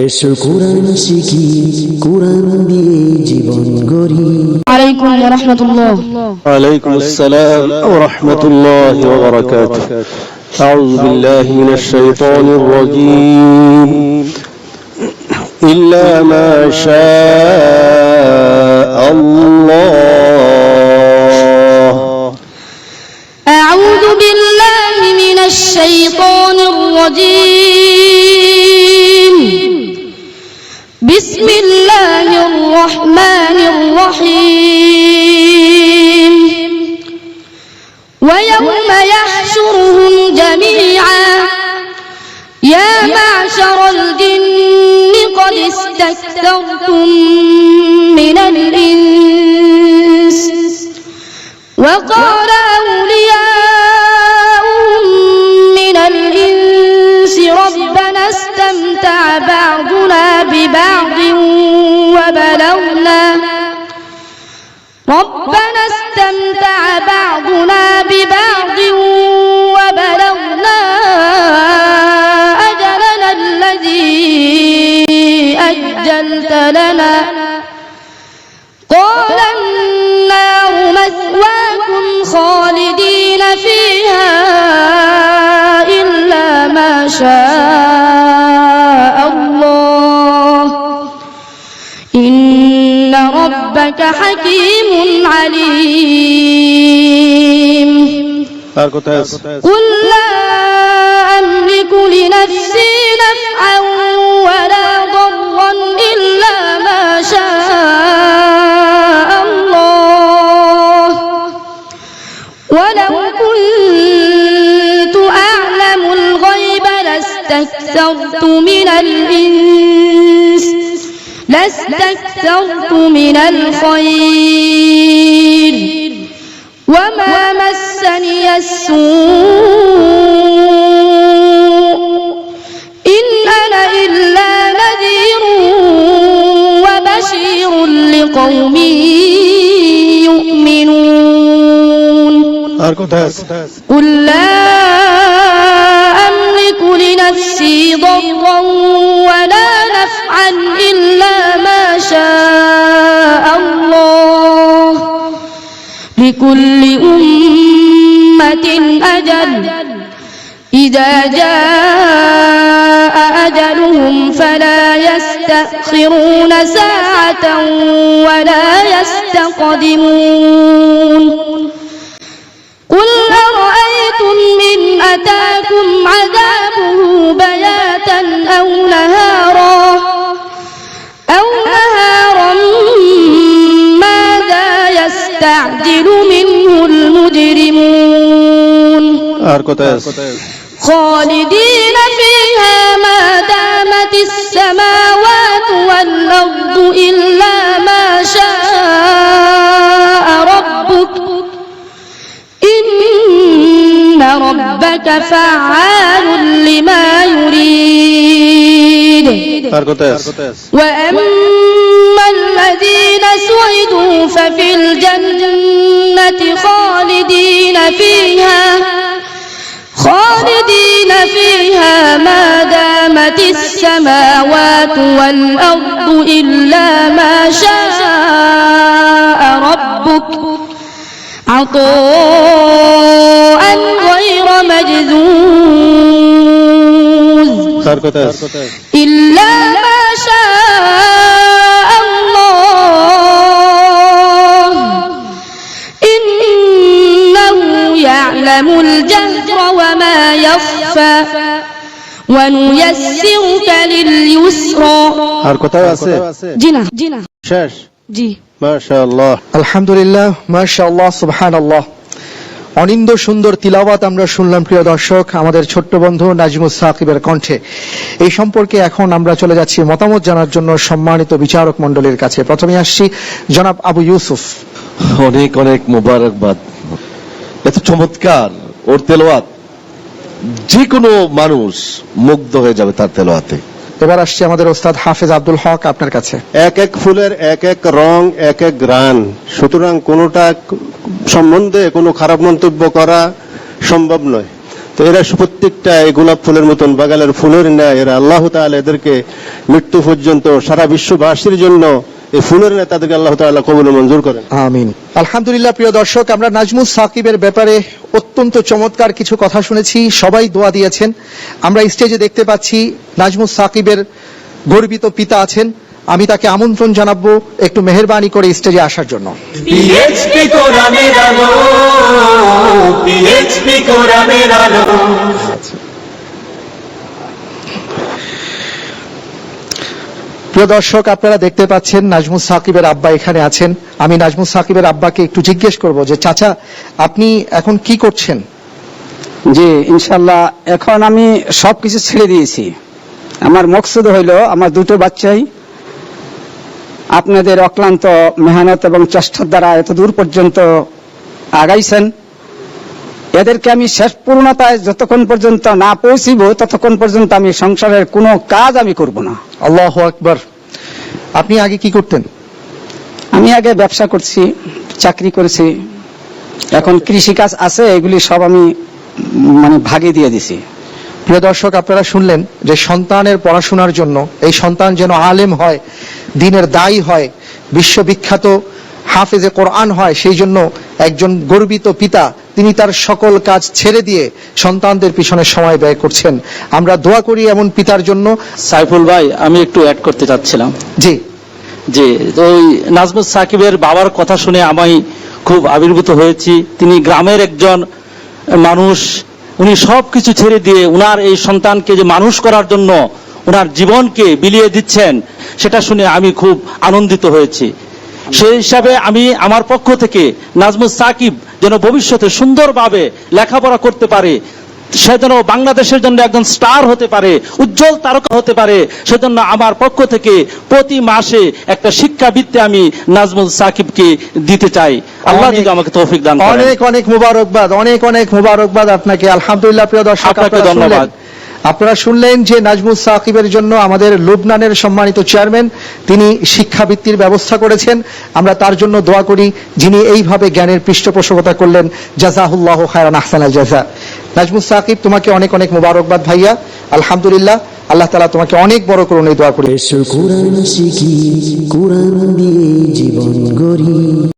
এসো কোরআন শিখি, কোরআন দিয়ে জীবন গড়ি। আলাইকুম ওয়া রাহমাতুল্লাহ। ওয়ালাইকুম আসসালাম ওয়া রাহমাতুল্লাহি ওয়া বারাকাতুহু। আউযু বিল্লাহি মিনাশ শাইতানির রাজীম। ইল্লা মা শাআল্লাহ। আউযু বিল্লাহি মিনাশ শাইতানির রাজীম। বিসমিল্লাহির রহমানির রহিম। ওয়া ইয়াওমা ইয়াহশুরুহুম জামিআ ইয়া মা'শারাল জিন্নি ক্বাদ ইসতাকতারতুম মিনাল ইনস ওয়া ক্বালা আউলিয়াউহুম মিনাল ইনসি রাব্বানা ইসতামতা'a বা'দুনা বিবা'দিন ওয়া বালাগনা ربنا استمتع بعضنا ببعض وبلغنا أجلنا الذي أجلت لنا قال النار مثواكم خالدين فيها إلا ما شاء الله إن ربك حكيم عليم قل لا أملك لنفسي نفعا ولا ضرا إلا ما شاء الله ولو كنت أعلم الغيب لاستكثرت من الخير وما مسني السوء إن أنا إلا نذير وبشير لقوم يؤمنون قل لا أملك لنفسي ضرا ولا نفعا إلا ما شاء الله لكل أمة أجل إذا جاء أجلهم فلا يستأخرون ساعة ولا يستقدمون قل أرأيتم إن أتاكم عذابه بياتا أو نهارا ماذا يستعجل منه المجرمون خالدين فيها ما دامت السماوات والأرض إلا ما شاء ربك إن ربك فعال لما يريد وأما الذين سعدوا ففي الجنة خالدين فيها ما دامت السماوات والأرض إلا ما شاء ربك عطاء غير مجذوذ إلا ما شاء الله إنه يعلم الجهر وما يخفى ونيسرك لليسرى جنا জি মাশাআল্লাহ আলহামদুলিল্লাহ মাশাআল্লাহ সুবহানাল্লাহ। অনিন্দ্য সুন্দর তিলাওয়াত আমরা শুনলাম প্রিয় দর্শক, আমাদের ছোট্ট বন্ধু নাজমুস সাকিবের কণ্ঠে। এই সম্পর্কে এখন আমরা চলে যাচ্ছি মতামত জানার জন্য সম্মানিত বিচারক মণ্ডলীর কাছে। প্রথমে আসছি জনাব আবু ইউসুফ। অনেক অনেক মোবারকবাদ। এত চমৎকার ওর তেলাওয়াত, যে কোনো মানুষ মুগ্ধ হয়ে যাবে তার তেলাওয়াতে। এবার আসছি আমাদের ওস্তাদ হাফেজ আব্দুল হক আপনার কাছে। এক এক ফুলের এক এক রং, এক এক গ্রান, সুতরাং কোনোটা সম্বন্ধে কোনো খারাপ মন্তব্য করা সম্ভব নয়। তো এরা প্রত্যেকটা এই গোলাপ ফুলের মতন বাগানের ফুলের ন্যায়, এরা আল্লাহ তাআলা এদেরকে মৃত্যু পর্যন্ত সারা বিশ্ববাসীর জন্য এই ফুলের ন্যায় তাদেরকে আল্লাহ তাআলা কবুল মঞ্জুর করেন। আমিন। আলহামদুলিল্লাহ। প্রিয় দর্শক, আমরা নাজমুস সাকিবের ব্যাপারে অত্যন্ত চমৎকার কিছু কথা শুনেছি, সবাই দোয়া দিয়েছেন। আমরা স্টেজে দেখতে পাচ্ছি নাজমুস সাকিবের গর্বিত পিতা আছেন, আমি তাকে আমন্ত্রণ জানাবো একটু মেহেরবানি করে স্টেজে আসার জন্য। পিএইচপি কোরআনের আলো, পিএইচপি কোরআনের আলো। প্রিয় দর্শক, আপনারা দেখতে পাচ্ছেন নাজমুস সাকিবের আব্বা এখানে আছেন। আমি নাজমুস সাকিবের আব্বাকে একটু জিজ্ঞেস করব যে চাচা, আপনি এখন কি করছেন? জি ইনশাল্লাহ, এখন আমি সবকিছু ছেড়ে দিয়েছি। আমার মকসুদ হইল আমার দুটো বাচ্চাই আপনাদের অক্লান্ত মেহনত এবং চেষ্টার দ্বারা এত দূর পর্যন্ত আগাইছেন। এদেরকে আমি শেষ পূর্ণতায় যতক্ষণ পর্যন্ত না পৌঁছিব ততক্ষণ পর্যন্ত আমি সংসারের কোনো কাজ আমি করব না। আল্লাহু আকবার। আপনি আগে কি করতেন? আমি আগে ব্যবসা করছি, চাকরি করেছি, এখন কৃষি কাজ আছে, এগুলি সব আমি ভাগে দিয়ে দিছি। প্রিয় দর্শক, আপনারা শুনলেন যে সন্তানের পড়াশোনার জন্য, এই সন্তান যেন আলেম হয়, দ্বীনের দায়ী হয়, বিশ্ববিখ্যাত হাফেজে কোরআন হয়, সেই জন্য একজন গর্বিত পিতা তিনি তার সকল কাজ ছেড়ে দিয়ে সন্তানদের পিছনে সময় ব্যয় করছেন। আমরা দোয়া করি এমন পিতার জন্য। সাইফুল ভাই, আমি একটু অ্যাড করতে চাচ্ছিলাম। জি যে ওই নাজমুস সাকিবের বাবার কথা শুনে আমি খুব আবির্ভূত হয়েছি। তিনি গ্রামের একজন মানুষ, উনি সবকিছু ছেড়ে দিয়ে উনার এই সন্তানকে যে মানুষ করার জন্য উনার জীবনকে বিলিয়ে দিচ্ছেন, সেটা শুনে আমি খুব আনন্দিত হয়েছি। সেই হিসাবে আমি আমার পক্ষ থেকে নাজমুস সাকিব যেন ভবিষ্যতে সুন্দরভাবে লেখাপড়া করতে পারে, সে যেন বাংলাদেশের জন্য একজন স্টার হতে পারে, উজ্জ্বল তারকা হতে পারে, সেজন্য আমার পক্ষ থেকে প্রতি মাসে একটা শিক্ষাবৃত্তি আমি নাজমুল সাকিবকে দিতে চাই। আল্লাহ যদি আমাকে তৌফিক দান করেন। অনেক অনেক মুবারকবাদ, অনেক অনেক মুবারকবাদ আপনাকে। আলহামদুলিল্লাহ। প্রিয় দর্শক, আপনাকে ধন্যবাদ। আপনারা শুনলেন যে নাজমুস সাকিবের জন্য আমাদের লুবনানের সম্মানিত চেয়ারম্যান তিনি শিক্ষাবৃত্তির ব্যবস্থা করেছেন। আমরা তার জন্য দোয়া করি, যিনি এইভাবে জ্ঞানের পৃষ্ঠপোষকতা করলেন। জাযাহুল্লাহু খায়রান আহসানাল জাযা। নাজমুস সাকিব, তোমাকে অনেক অনেক মুবারকবাদ ভাইয়া। আলহামদুলিল্লাহ, আল্লাহ তাআলা তোমাকে অনেক বড় করুন, এই দোয়া করি। এসো কোরআন শিখি, কোরআন দিয়ে জীবন গড়ি।